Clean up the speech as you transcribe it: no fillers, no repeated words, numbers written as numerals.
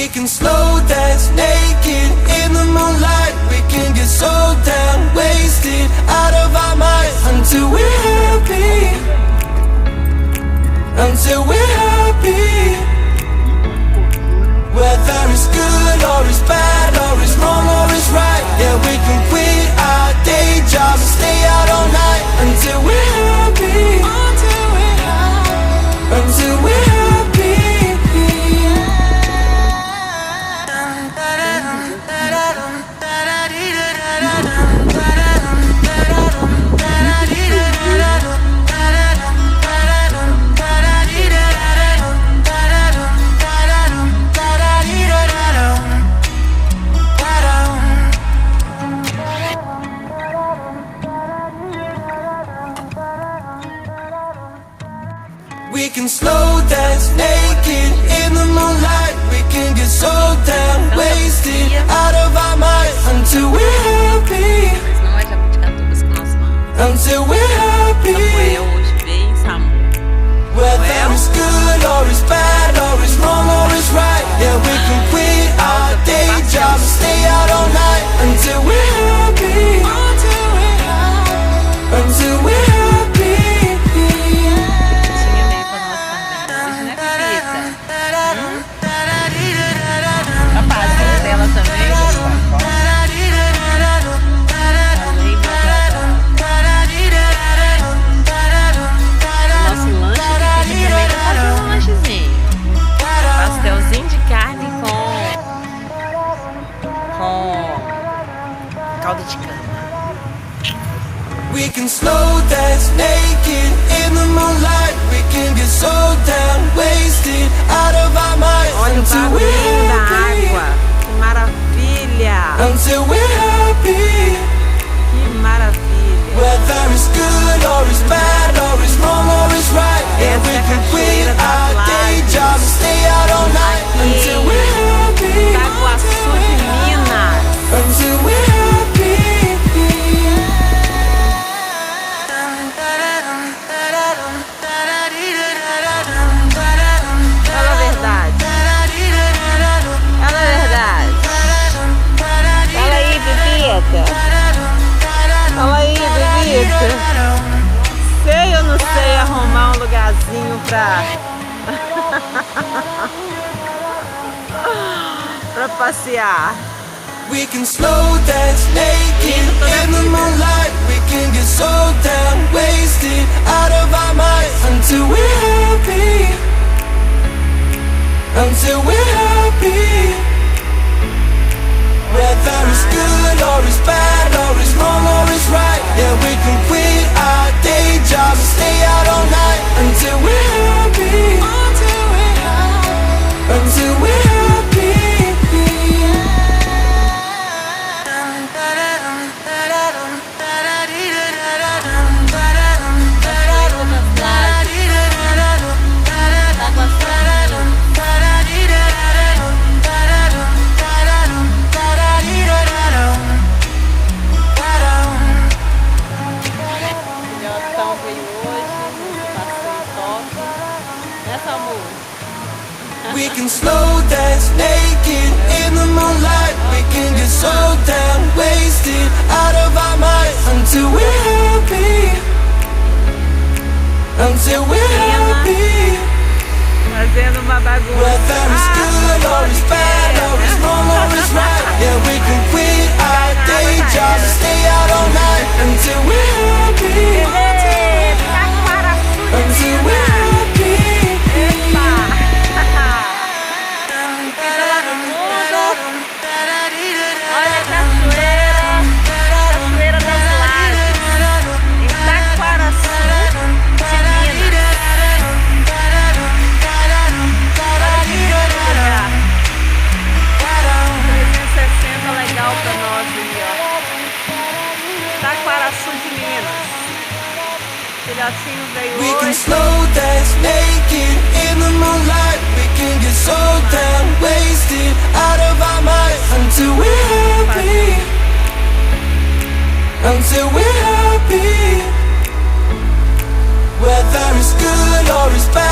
We can slow dance naked in the moonlight. We can get so damn wasted out of our minds until we're happy. Until we're happy. Whether it's good or it's bad or it's wrong or it's right. Yeah, we can quit our day jobs and stay out all night until we're happy. Until we're happy. Until we're happy. We can slow dance naked in the moonlight. We can get so damn wasted out of our minds until we're happy. Until we're happy. Whether it's good or it's bad or it's wrong or it's right. Yeah, we can quit our day jobs and stay out all night until we're happy. Until we're happy. Until we're happy. We can slow dance naked in the moonlight. We can get so damn wasted out of our minds. Olha until o we're barulhinho da happy. água. Que maravilha! Until we're happy. Que maravilha! Whether it's good or it's bad or it's wrong or it's right. Yeah, we can quit our day jobs and stay out all night until we're happy. Taquaraçu de Minas. Until we're happy. Fala a verdade. Fala a verdade. Fala aí, bebida. Fala aí, bebida. Sei ou não sei arrumar um lugarzinho pra pra passear. We can slow dance naked in the moonlight. We can get so damn wasted out of our minds until we're happy. Until we're happy. Whether it's good or it's bad or it's wrong or it's right. Yeah, we can quit our day jobs and stay out all night until we're happy. Until we're happy. Until we're happy. We can slow dance naked in the moonlight. We can get so damn wasted out of our minds until we're happy. Until we're happy. Fazendo uma bagunça. Whether it's good or it's bad or it's wrong or it's right. Yeah, we can quit our day jobs and stay out all night until we're happy. Until we're happy. Olha a cachoeira, cachoeira das Lajes, em Taquaraçu de Minas. Olha que lugar. 360 legal pra nós aí, ó. Taquaraçu de Minas. Filhotinho veio We can hoje. slow dance naked in the moonlight. We can get so damn wasted out of our minds until we're happy. Until we're happy. Whether it's good or it's bad.